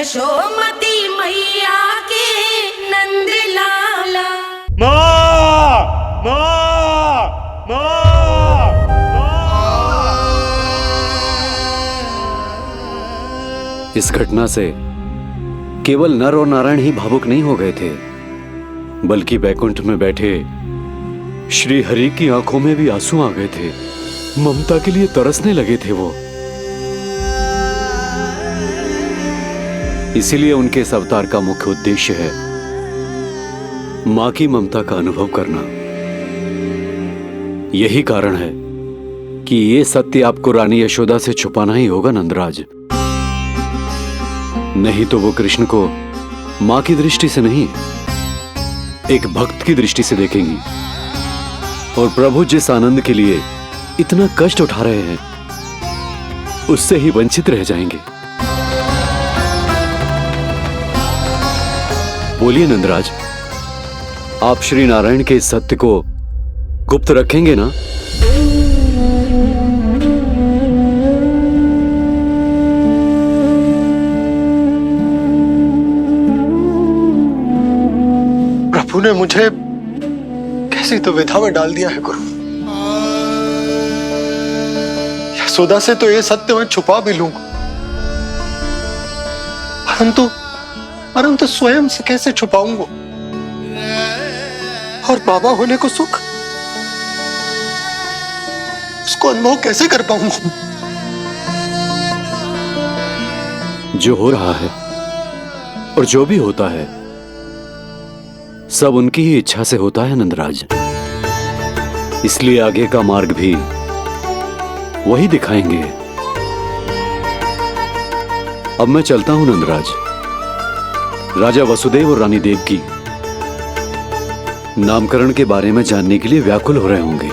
यशोमती मैया के नंद लाला। माँ, माँ, माँ, इस घटना से केवल नर और नारायण ही भावुक नहीं हो गए थे, बल्कि बैकुंठ में बैठे श्री हरि की आंखों में भी आंसू आ गए थे। ममता के लिए तरसने लगे थे वो। इसीलिए उनके इस अवतार का मुख्य उद्देश्य है मां की ममता का अनुभव करना। यही कारण है कि ये सत्य आपको रानी यशोदा से छुपाना ही होगा नंदराज। नहीं तो वो कृष्ण को मां की दृष्टि से नहीं, एक भक्त की दृष्टि से देखेंगी, और प्रभु जिस आनंद के लिए इतना कष्ट उठा रहे हैं उससे ही वंचित रह जाएंगे। बोलिए नंदराज, आप श्री नारायण के इस सत्य को गुप्त रखेंगे ना? प्रभु ने मुझे कैसी दुविधा में डाल दिया है गुरु। यशोदा से तो ये सत्य मैं छुपा भी लूंगा, परंतु स्वयं से कैसे छुपाऊंगा? और बाबा होने को सुख, उसको अनुभव कैसे कर पाऊंगा? जो हो रहा है और जो भी होता है सब उनकी ही इच्छा से होता है नंदराज। इसलिए आगे का मार्ग भी वही दिखाएंगे। अब मैं चलता हूं नंदराज। राजा वसुदेव और रानी देवकी नामकरण के बारे में जानने के लिए व्याकुल हो रहे होंगे।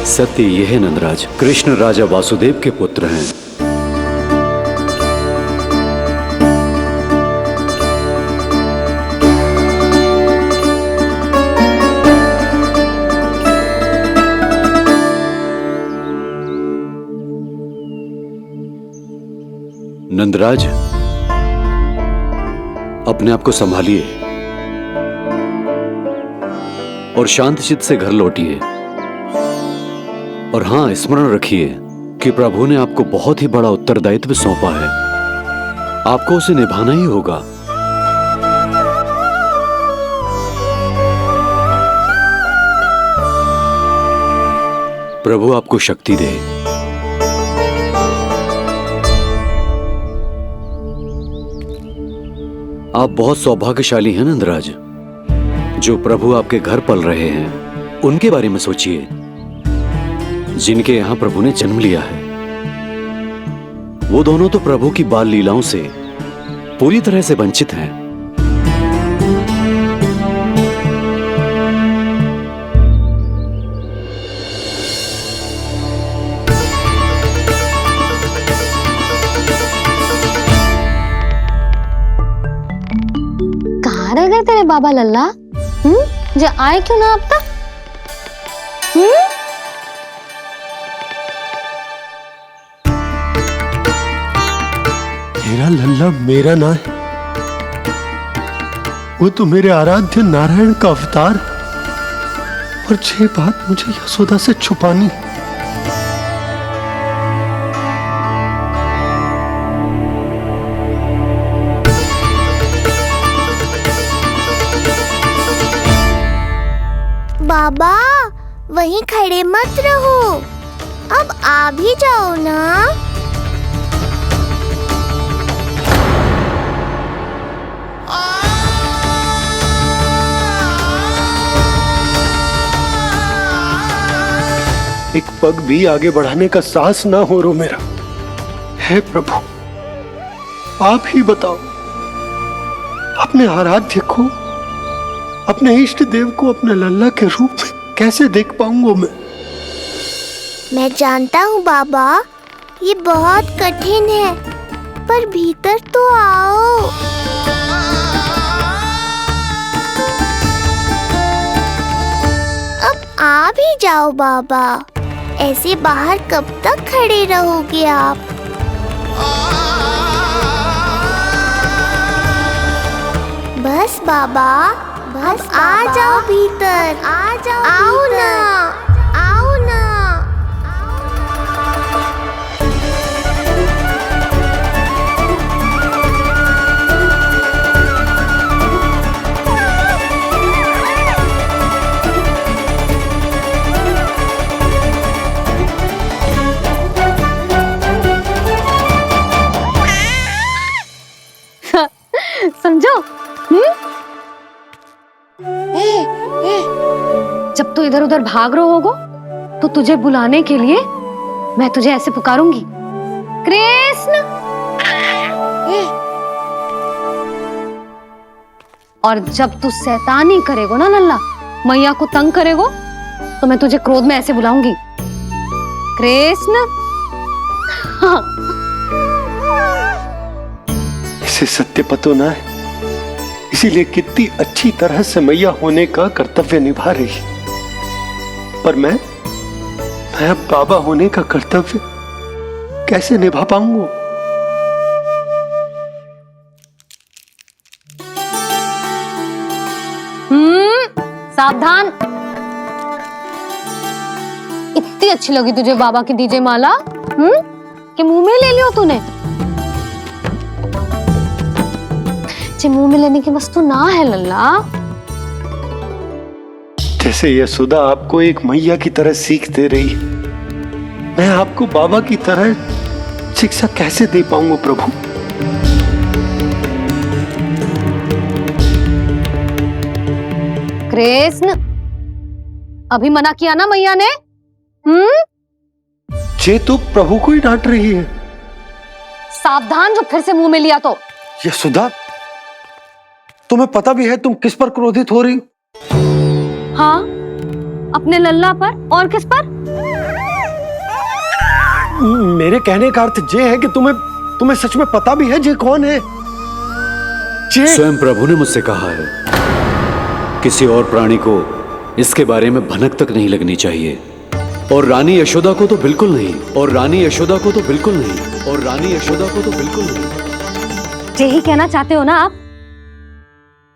सत्य यह है नंदराज, कृष्ण राजा वासुदेव के पुत्र हैं। नंदराज, अपने आप को संभालिए और शांत चित्त से घर लौटिए। और हां, स्मरण रखिए कि प्रभु ने आपको बहुत ही बड़ा उत्तरदायित्व सौंपा है, आपको उसे निभाना ही होगा। प्रभु आपको शक्ति दे। आप बहुत सौभाग्यशाली हैं नंदराज। जो प्रभु आपके घर पल रहे हैं उनके बारे में सोचिए, जिनके यहां प्रभु ने जन्म लिया है। वो दोनों तो प्रभु की बाल लीलाओं से पूरी तरह से वंचित हैं। कहाँ रह गए तेरे बाबा लल्ला? जो आए क्यों ना अब तक? मेरा लल्ला मेरा ना है, वो तो मेरे आराध्य नारायण का अवतार, और ये बात मुझे यशोदा से छुपानी। बाबा वहीं खड़े मत रहो, अब आ भी जाओ ना। एक पग भी आगे बढ़ाने का साहस ना हो रो मेरा। हे प्रभु, आप ही बताओ, अपने आराध्य को, अपने इष्ट देव को अपने लल्ला के रूप में कैसे देख पाऊंगा मैं जानता हूँ बाबा, ये बहुत कठिन है, पर भीतर तो आओ। अब आ भी जाओ बाबा, ऐसे बाहर कब तक खड़े रहोगे आप? बस बाबा, बस आ जाओ भीतर, आ जाओ, आओ ना, आओ ना। समझो? जब तू इधर उधर भाग रहा होगो तो तुझे बुलाने के लिए मैं तुझे ऐसे पुकारूंगी, कृष्ण। और जब तू शैतानी करेगो ना लल्ला, मैया को तंग करेगो, तो मैं तुझे क्रोध में ऐसे बुलाऊंगी, कृष्ण। हाँ। इसे सत्य पतो ना है, इसीलिए कितनी अच्छी तरह से मैया होने का कर्तव्य निभा रही, पर मैं अब बाबा होने का कर्तव्य कैसे निभा पाऊंगा? सावधान। इतनी अच्छी लगी तुझे बाबा की दीजे माला, कि मुंह में ले लियो तूने? मुंह में लेने की वस्तु ना है लल्ला। जैसे यशोदा आपको एक मैया की तरह सीख दे रही, मैं आपको बाबा की तरह शिक्षा कैसे दे पाऊंगा प्रभु? कृष्ण, अभी मना किया ना मैया ने? ये तो प्रभु को ही डांट रही है। सावधान, जो फिर से मुंह में लिया तो। यशोदा, तुम्हें पता भी है तुम किस पर क्रोधित हो रही? हाँ, अपने लल्ला पर। और किस पर? मेरे कहने का अर्थ ये है कि तुम्हें सच में पता भी है जे कौन है? स्वयं प्रभु ने मुझसे कहा है, किसी और प्राणी को इसके बारे में भनक तक नहीं लगनी चाहिए, और रानी यशोदा को तो बिल्कुल नहीं, और रानी यशोदा को तो बिल्कुल नहीं, और रानी यशोदा को तो बिल्कुल नहीं। यही कहना चाहते हो ना आप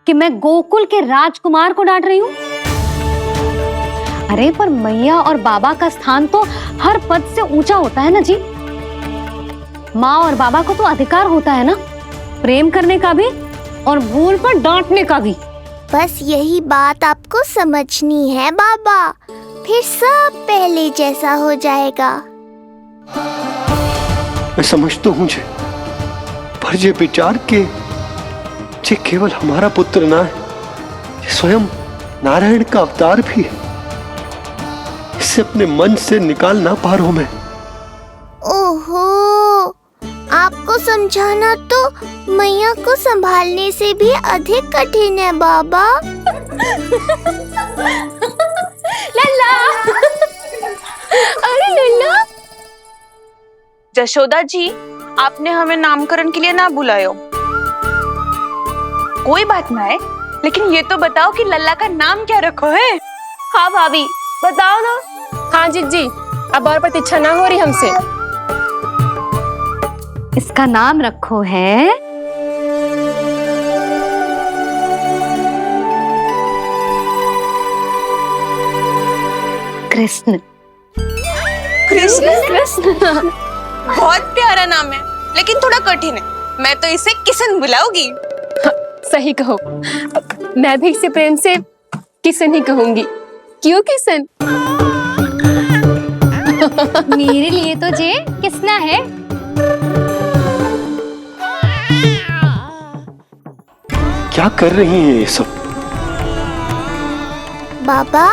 कि मैं गोकुल के राजकुमार को डांट रही हूँ? अरे पर मैया और बाबा का स्थान तो हर पद से ऊंचा होता है ना जी। माँ और बाबा को तो अधिकार होता है ना प्रेम करने का भी, और भूल पर डांटने का भी। बस यही बात आपको समझनी है बाबा, फिर सब पहले जैसा हो जाएगा। मैं समझता हूँ जे, पर ये विचार के जे केवल हमारा पुत्र ना है, ये स्वयं नारायण का अवतार भी है, इसे अपने मन से निकाल ना पा रहा हूं मैं। ओहो, आपको समझाना तो मैया को संभालने से भी अधिक कठिन है बाबा। लल्ला, अरे लल्ला। जशोदा जी, आपने हमें नामकरण के लिए ना बुलायो। कोई बात ना है, लेकिन ये तो बताओ कि लल्ला का नाम क्या रखो है? हाँ भाभी, बताओ ना। हाँ जीजी, अब और प्रतीक्षा ना हो रही हमसे। इसका नाम रखो है कृष्ण। कृष्ण? बहुत प्यारा नाम है, लेकिन थोड़ा कठिन है। मैं तो इसे किशन बुलाऊंगी। सही कहो, मैं भी इसे प्रेम से किशन ही कहूंगी। क्यों किशन? मेरे लिए तो जे किसना है। क्या कर रही हैं ये सब? बाबा,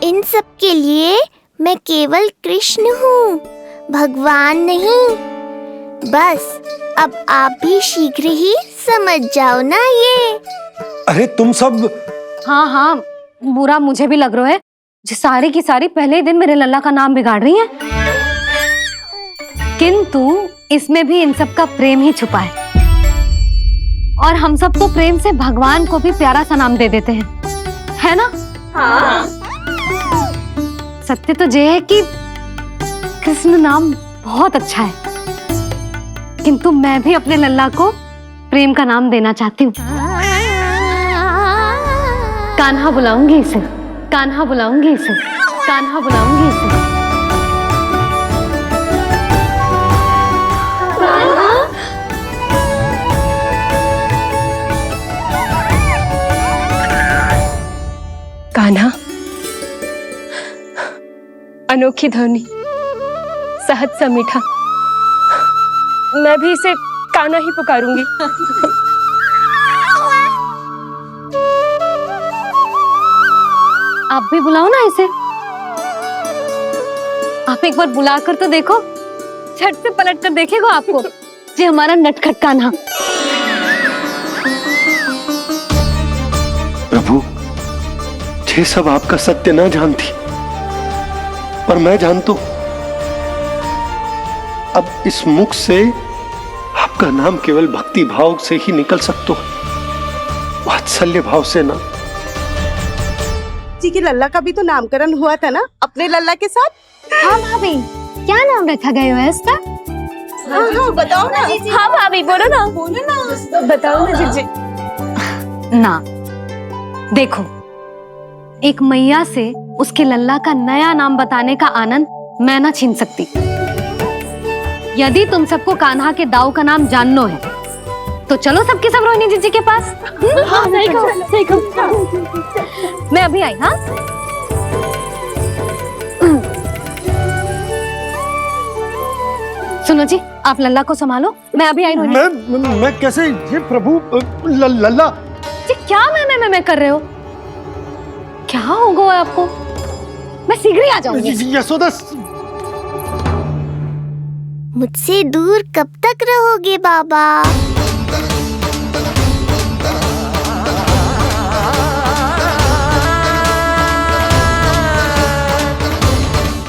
इन सब के लिए मैं केवल कृष्ण हूँ, भगवान नहीं। बस अब आप भी शीघ्र ही समझ जाओ ना ये। अरे तुम सब हाँ हाँ, बुरा मुझे भी लग रहा है, जो सारी की सारी पहले ही दिन मेरे लल्ला का नाम बिगाड़ रही है। किंतु इसमें भी इन सब का प्रेम ही छुपा है, और हम सब तो प्रेम से भगवान को भी प्यारा सा नाम दे देते हैं, है ना? हाँ। सत्य तो ये है कि कृष्ण नाम बहुत अच्छा है, किंतु मैं भी अपने लल्ला को प्रेम का नाम देना चाहती हूँ। कान्हा बुलाऊंगी इसे, कान्हा बुलाऊंगी इसे, कान्हा बुलाऊंगी इसे। कान्हा, अनोखी ध्वनि, सहज सा मीठा, मैं भी इसे कान्हा ही पुकारूंगी। आप भी बुलाओ ना इसे। आप एक बार बुलाकर तो देखो, झट से पलट कर देखेगा आपको जी हमारा नटखट कान्हा। प्रभु, ये सब आपका सत्य ना जानती, पर मैं जानता हूं। अब इस मुख से आपका नाम केवल भक्ति भाव से ही निकल सकता है, वात्सल्य भाव से ना। जी के लल्ला का भी तो नामकरण हुआ था ना अपने लल्ला के साथ। हाँ भाभी, क्या नाम रखा गया है इसका? हाँ, बताओ ना। हाँ भाभी, बोलो ना, बोलो ना, बताओ ना जीजी। ना, देखो, एक मैया से उसके लल्ला का नया नाम बताने का आनंद मैं ना छीन सकती। यदि तुम सबको कान्हा के दाऊ का नाम जानना है तो चलो सबके सब रोहिणी जीजी के पास। हाँ, सही कहो, सही कहो। मैं अभी आई। हाँ, सुनो जी, आप लल्ला को संभालो, मैं अभी आई। रोहिणी, मैं कैसे? ये प्रभु, लल्ला जी क्या मैं कर रहे हो? क्या हो गया आपको? मैं शीघ्र ही आ जाऊंगी। यशोदा, मुझसे दूर कब तक रहोगे बाबा?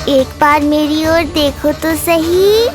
एक बार मेरी ओर देखो तो सही।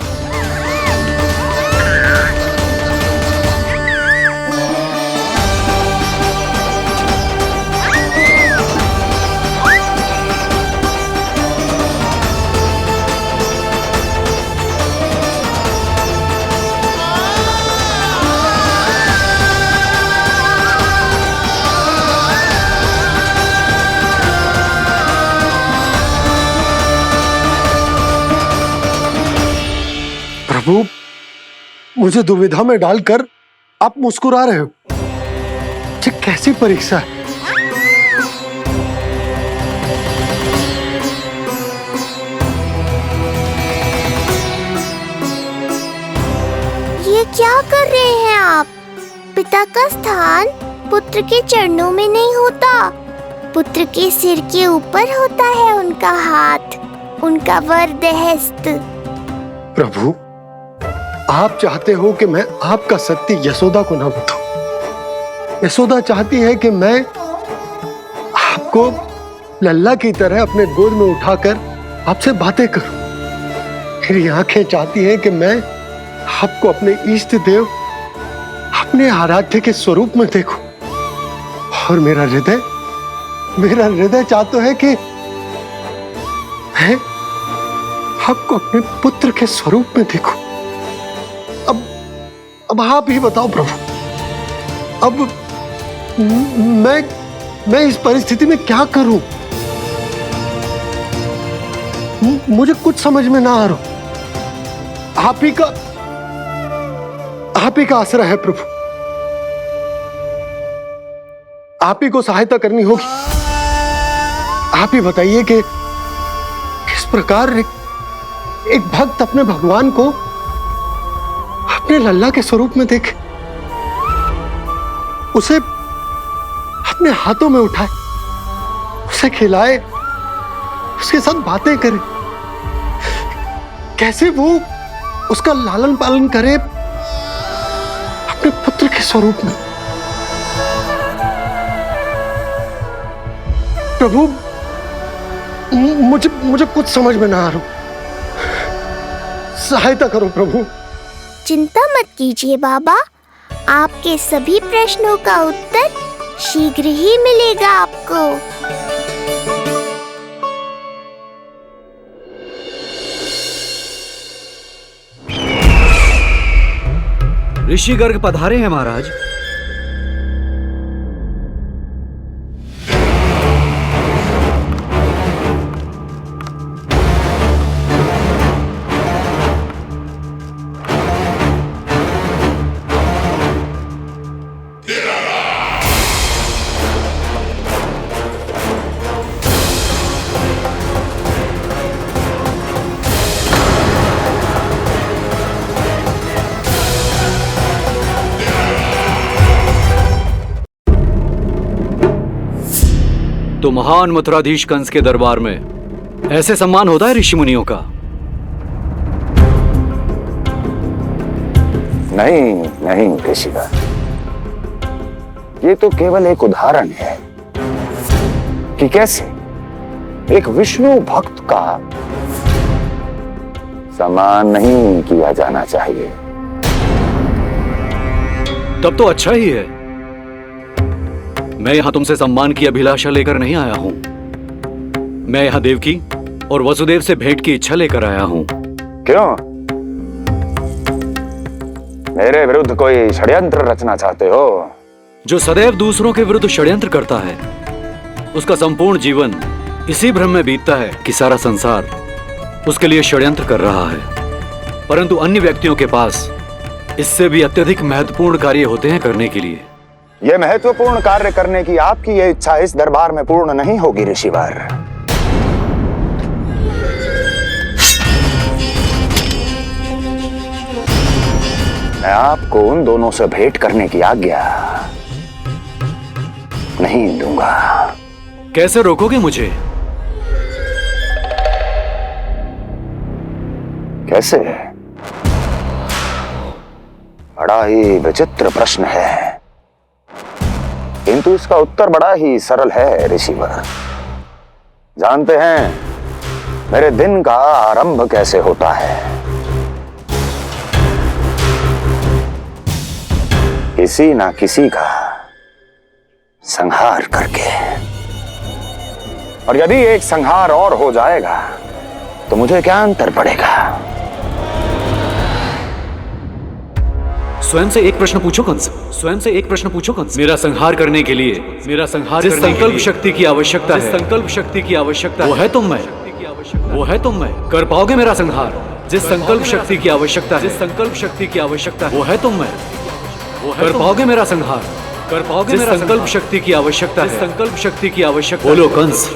प्रभु, मुझे दुविधा में डालकर आप मुस्कुरा रहे हो। ये कैसी परीक्षा है? ये क्या कर रहे हैं आप? पिता का स्थान पुत्र के चरणों में नहीं होता, पुत्र के सिर के ऊपर होता है उनका हाथ, उनका वरदहस्त। प्रभु, आप चाहते हो कि मैं आपका सत्य यशोदा को ना बताऊं। यशोदा चाहती है कि मैं आपको लल्ला की तरह अपने गोद में उठाकर आपसे बातें करूं। मेरी आंखें चाहती हैं कि मैं आपको अपने इष्ट देव, अपने आराध्य के स्वरूप में देखूं। और मेरा हृदय चाहता है कि मैं आपको अपने पुत्र के स्वरूप में देखूं। अब आप ही बताओ प्रभु, अब मैं इस परिस्थिति में क्या करूं? मुझे कुछ समझ में ना आ रहा। आप ही का आसरा है प्रभु, आप ही को सहायता करनी होगी। आप ही बताइए कि किस प्रकार एक भक्त अपने भगवान को अपने लल्ला के स्वरूप में देखे, उसे अपने हाथों में उठाए, उसे खिलाए, उसके साथ बातें करे, कैसे वो उसका लालन पालन करे अपने पुत्र के स्वरूप में। प्रभु, मुझे कुछ समझ में ना आ रहा, सहायता करो प्रभु। चिंता मत कीजिए बाबा, आपके सभी प्रश्नों का उत्तर शीघ्र ही मिलेगा आपको। ऋषि गर्ग पधारे हैं महाराज। तो महान मथुराधीश कंस के दरबार में ऐसे सम्मान होता है ऋषि मुनियों का? नहीं नहीं ऋषिवर, ये तो केवल एक उदाहरण है कि कैसे एक विष्णु भक्त का सम्मान नहीं किया जाना चाहिए। तब तो अच्छा ही है। मैं यहां तुमसे सम्मान की अभिलाषा लेकर नहीं आया हूं। मैं यहां देवकी और वसुदेव से भेंट की इच्छा लेकर आया हूं। क्यों? मेरे विरुद्ध कोई षड्यंत्र रचना चाहते हो? जो सदैव दूसरों के विरुद्ध षड्यंत्र करता है, उसका संपूर्ण जीवन इसी भ्रम में बीतता है कि सारा संसार उसके लिए षड्यंत्र कर रहा है। परंतु अन्य व्यक्तियों के पास इससे भी अत्यधिक महत्वपूर्ण कार्य होते हैं करने के लिए। यह महत्वपूर्ण कार्य करने की आपकी यह इच्छा इस दरबार में पूर्ण नहीं होगी ऋषिवर। मैं आपको उन दोनों से भेंट करने की आज्ञा नहीं दूंगा। कैसे रोकोगे मुझे? कैसे? बड़ा ही विचित्र प्रश्न है, किंतु इसका उत्तर बड़ा ही सरल है ऋषिवर। जानते हैं मेरे दिन का आरंभ कैसे होता है? किसी ना किसी का संहार करके। और यदि एक संहार और हो जाएगा तो मुझे क्या अंतर पड़ेगा? स्वयं से एक प्रश्न पूछो कंस। स्वयं से एक प्रश्न पूछो कंस। मेरा संहार करने के लिए, मेरा संहार जिस संकल्प शक्ति की आवश्यकता है, संकल्प शक्ति की आवश्यकता वो है तुम में, वो है तुम में। कर पाओगे मेरा संहार? जिस संकल्प शक्ति की आवश्यकता है, जिस संकल्प शक्ति की आवश्यकता वो है तुम में, वो कर पाओगे मेरा संहार? कर पाओगे मेरा संकल्प शक्ति की आवश्यकता है, संकल्प शक्ति की आवश्यकता। बोलो कंस,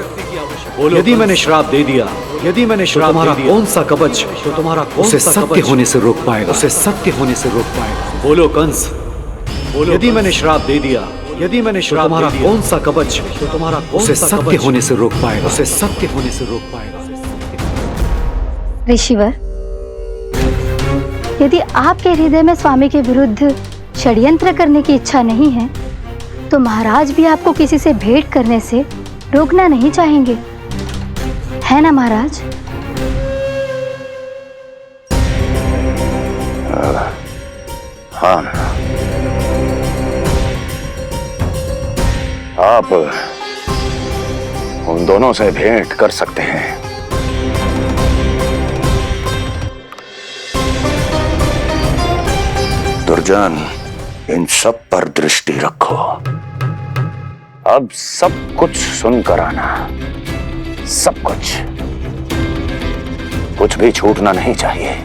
बोलो। यदि मैंने श्राप दे दिया, यदि मैंने श्राप दे दिया, कौन सा कवच तो तुम्हारा उसे सत्य होने से रोक पाएगा? उसे सत्य होने से रोक पाएगा? बोलो कंस, बोलो। यदि मैंने श्राप दे दिया, यदि मैंने श्राप तुम्हारा कौन सा कवच तो तुम्हारा उसे सत्य होने से रोक पाएगा? उसे सत्य होने से रोक पाएगा? ऋषिवर, यदि आपके हृदय में स्वामी के विरुद्ध षड्यंत्र करने की इच्छा नहीं है, तो महाराज भी आपको किसी से भेंट करने से रोकना नहीं चाहेंगे, है ना महाराज? हाँ, आप उन दोनों से भेंट कर सकते हैं। दुर्जन, इन सब पर दृष्टि रखो। अब सब कुछ सुनकर आना, सब कुछ, कुछ भी छूटना नहीं चाहिए।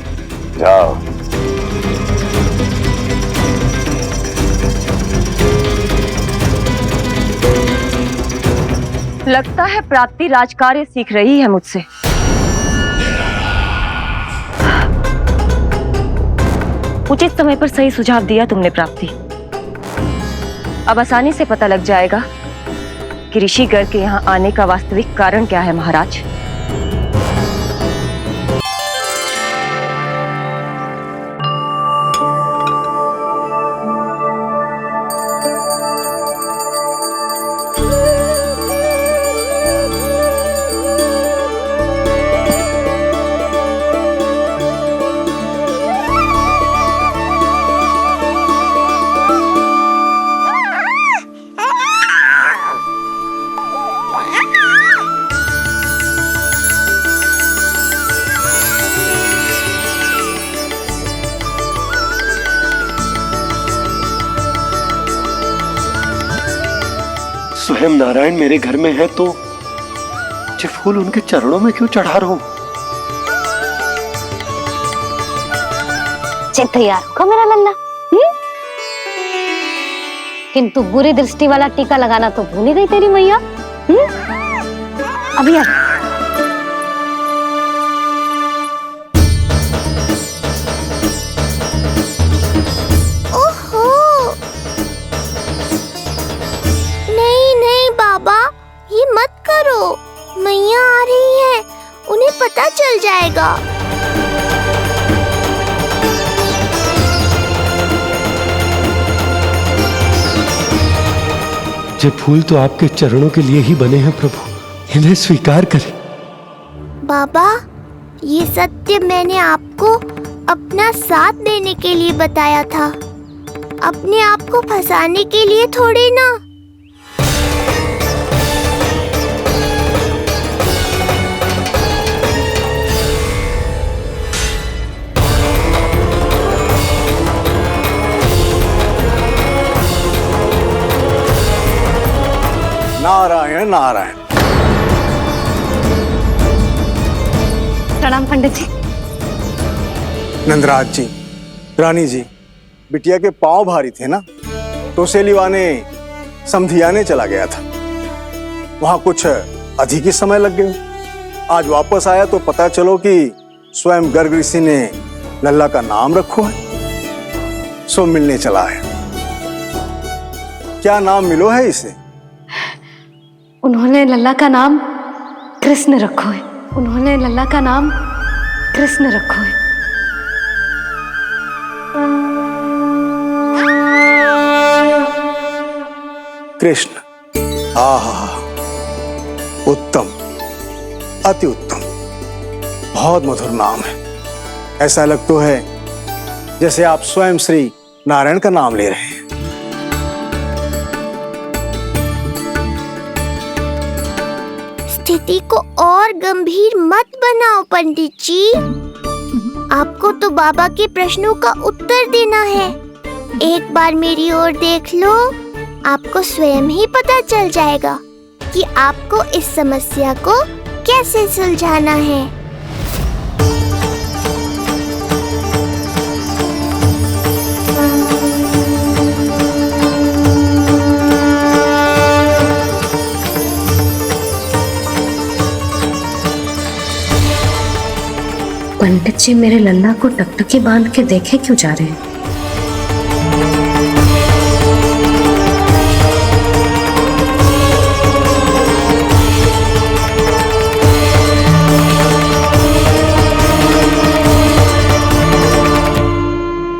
जाओ। लगता है प्राप्ति राजकार्य सीख रही है मुझसे। उचित समय पर सही सुझाव दिया तुमने प्राप्ति। अब आसानी से पता लग जाएगा कि ऋषि गर्ग के यहाँ आने का वास्तविक कारण क्या है महाराज। स्वयं नारायण मेरे घर में है तो ये फूल उनके चरणों में क्यों चढ़ा रहा हूं? तैयार होगा मेरा लल्ला। किंतु बुरी दृष्टि वाला टीका लगाना तो भूल ही गई तेरी मैया। अभी आ। ओहो, नहीं नहीं बाबा, ये मत करो। मैया आ रही है, उन्हें पता चल जाएगा। ये फूल तो आपके चरणों के लिए ही बने हैं प्रभु, इन्हें स्वीकार करें। बाबा, ये सत्य मैंने आपको अपना साथ देने के लिए बताया था, अपने आप को फंसाने के लिए थोड़ी ना। नारायण नारायण। प्रणाम पंडित जी। नंदराज जी, रानी जी, बिटिया के पांव भारी थे ना, तो सेलिवाने समधियाने चला गया था, वहां कुछ अधिक ही समय लग गया। आज वापस आया तो पता चलो कि स्वयं गर्ग ऋषि ने लल्ला का नाम रखो है, सो मिलने चला है। क्या नाम मिलो है इसे? उन्होंने लल्ला का नाम कृष्ण रखो है। उन्होंने लल्ला का नाम कृष्ण रखो है। कृष्ण। आहा, उत्तम, अति उत्तम, बहुत मधुर नाम है। ऐसा लग तो है जैसे आप स्वयं श्री नारायण का नाम ले रहे हैं। स्थिति को और गंभीर मत बनाओ पंडित जी। आपको तो बाबा के प्रश्नों का उत्तर देना है। एक बार मेरी ओर देख लो, आपको स्वयं ही पता चल जाएगा कि आपको इस समस्या को कैसे सुलझाना है। पंडित जी मेरे लल्ला को टकटकी बांध के देखे क्यों जा रहे हैं?